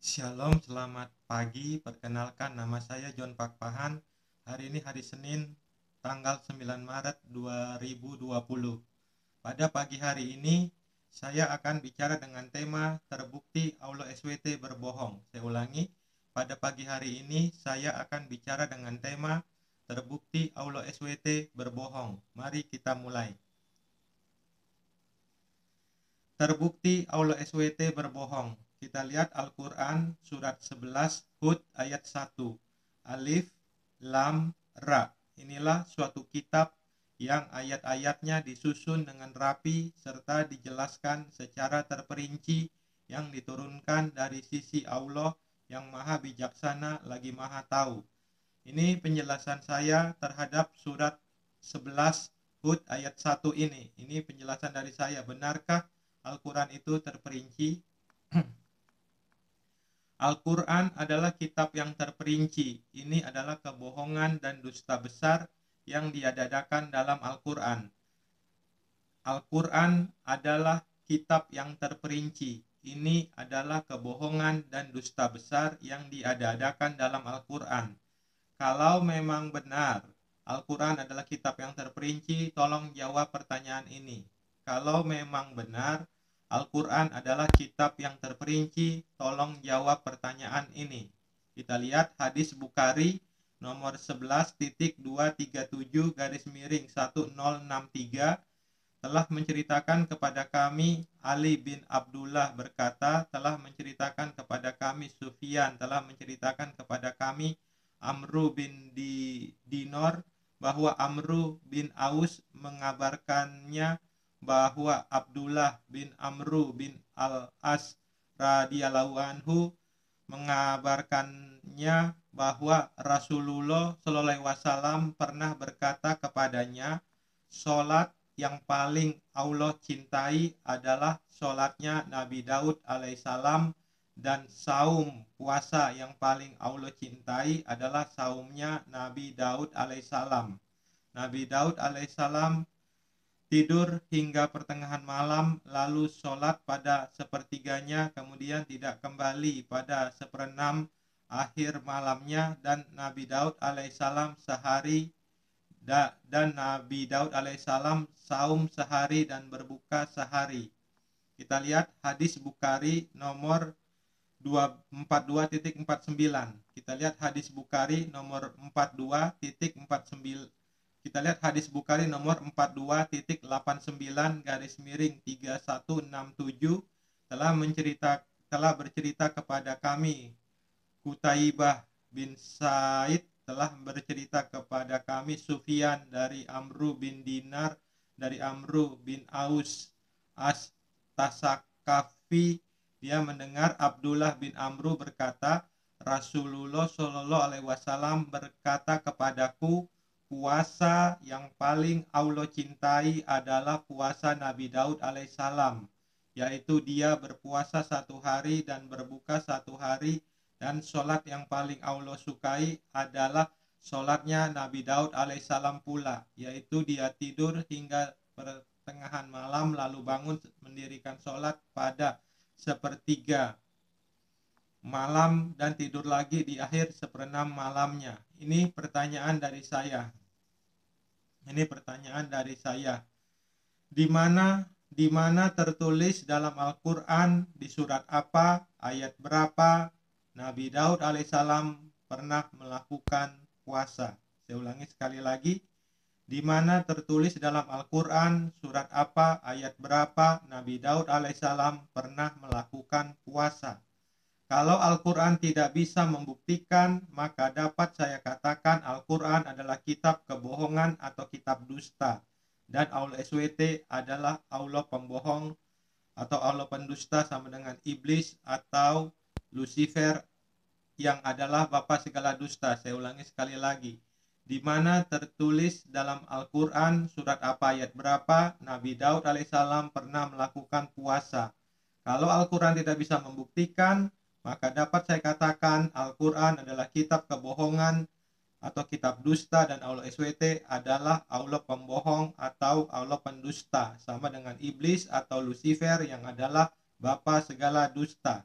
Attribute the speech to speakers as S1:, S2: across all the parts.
S1: Shalom, selamat pagi. Perkenalkan, nama saya John Pakpahan. Hari ini hari Senin, tanggal 9 Maret 2020. Pada pagi hari ini, saya akan bicara dengan tema terbukti Aulo SWT berbohong. Saya ulangi, pada pagi hari ini saya akan bicara dengan tema terbukti Aulo SWT berbohong. Mari kita mulai. Terbukti Aulo SWT berbohong. Kita lihat Al-Quran surat 11 Hud ayat 1. Alif, Lam, Ra. Inilah suatu kitab yang ayat-ayatnya disusun dengan rapi serta dijelaskan secara terperinci yang diturunkan dari sisi Allah yang maha bijaksana lagi maha tahu. Ini penjelasan saya terhadap surat 11 Hud ayat 1 ini. Ini penjelasan dari saya. Benarkah Al-Quran itu terperinci? Al-Quran adalah kitab yang terperinci. Ini adalah kebohongan dan dusta besar yang diadakan dalam Al-Quran. Al-Quran adalah kitab yang terperinci. Ini adalah kebohongan dan dusta besar yang diadakan dalam Al-Quran. Kalau memang benar Al-Quran adalah kitab yang terperinci, tolong jawab pertanyaan ini. Kalau memang benar Al-Quran adalah kitab yang terperinci, tolong jawab pertanyaan ini. Kita lihat hadis Bukhari nomor 11.237-1063 telah menceritakan kepada kami, Ali bin Abdullah berkata, telah menceritakan kepada kami Sufyan, telah menceritakan kepada kami Amru bin Dinor, bahwa Amru bin Aus mengabarkannya bahwa Abdullah bin Amru bin Al-As radhiyallahu anhu mengabarkannya bahwa Rasulullah sallallahu alaihi wasallam pernah berkata kepadanya, sholat yang paling Allah cintai adalah sholatnya Nabi Daud alaihissalam, dan saum puasa yang paling Allah cintai adalah saumnya Nabi Daud alaihissalam. Nabi Daud alaihissalam tidur hingga pertengahan malam, lalu sholat pada sepertiganya, kemudian tidak kembali pada seperenam akhir malamnya, dan Nabi Daud alaihissalam saum sehari dan berbuka sehari. Kita lihat hadis Bukhari nomor 42.49. Kita lihat hadis Bukhari nomor 42.49. Kita lihat hadis Bukhari nomor 42.89-3167 telah bercerita kepada kami, Kutaibah bin Said telah bercerita kepada kami, Sufyan dari Amru bin Dinar dari Amru bin Aus As-Tasakafi, dia mendengar Abdullah bin Amru berkata, Rasulullah Shallallahu alaihi wasallam berkata kepadaku, puasa yang paling Allah cintai adalah puasa Nabi Daud alaihissalam, yaitu dia berpuasa satu hari dan berbuka satu hari, dan sholat yang paling Allah sukai adalah sholatnya Nabi Daud alaihissalam pula, yaitu dia tidur hingga pertengahan malam lalu bangun mendirikan sholat pada sepertiga malam dan tidur lagi di akhir seperenam malamnya. Ini pertanyaan dari saya. Di mana tertulis dalam Al-Quran, di surat apa, ayat berapa Nabi Daud alaihissalam pernah melakukan puasa? Saya ulangi sekali lagi. Di mana tertulis dalam Al-Quran, surat apa, ayat berapa Nabi Daud alaihissalam pernah melakukan puasa? Kalau Al-Quran tidak bisa membuktikan, maka dapat saya katakan Al-Quran adalah kitab kebohongan atau kitab dusta, dan Allah SWT adalah Allah pembohong atau Allah pendusta, sama dengan iblis atau Lucifer yang adalah bapa segala dusta. Saya ulangi sekali lagi. Di mana tertulis dalam Al-Quran, surat apa, ayat berapa Nabi Daud alaihissalam pernah melakukan puasa? Kalau Al-Quran tidak bisa membuktikan, maka dapat saya katakan Al-Quran adalah kitab kebohongan atau kitab dusta, dan Allah SWT adalah Allah pembohong atau Allah pendusta, sama dengan iblis atau Lucifer yang adalah bapa segala dusta.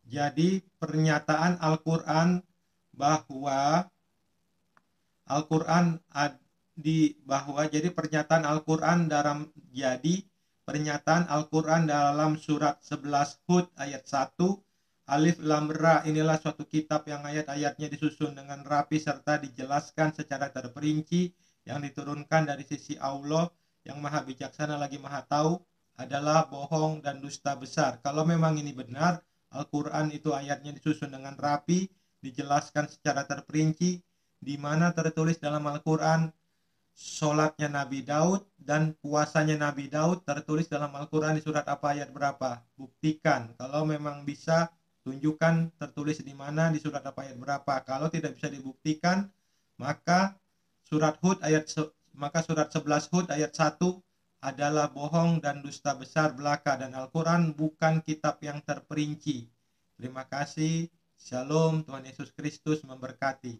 S1: Jadi pernyataan Al-Quran bahwa Al-Quran jadi pernyataan Al-Quran dalam surat 11 Hud ayat 1 Alif Lam Ra, inilah suatu kitab yang ayat-ayatnya disusun dengan rapi serta dijelaskan secara terperinci yang diturunkan dari sisi Allah yang maha bijaksana lagi maha tahu, adalah bohong dan dusta besar. Kalau memang ini benar, Al-Quran itu ayatnya disusun dengan rapi, dijelaskan secara terperinci, di mana tertulis dalam Al-Quran sholatnya Nabi Daud dan puasanya Nabi Daud tertulis dalam Al-Quran di surat apa ayat berapa? Buktikan. Kalau memang bisa, tunjukkan tertulis di mana, di surat apa ayat berapa. Kalau tidak bisa dibuktikan, maka surat 11 Hud ayat 1 adalah bohong dan dusta besar belaka, dan Al-Quran bukan kitab yang terperinci. Terima kasih. Shalom, Tuhan Yesus Kristus memberkati.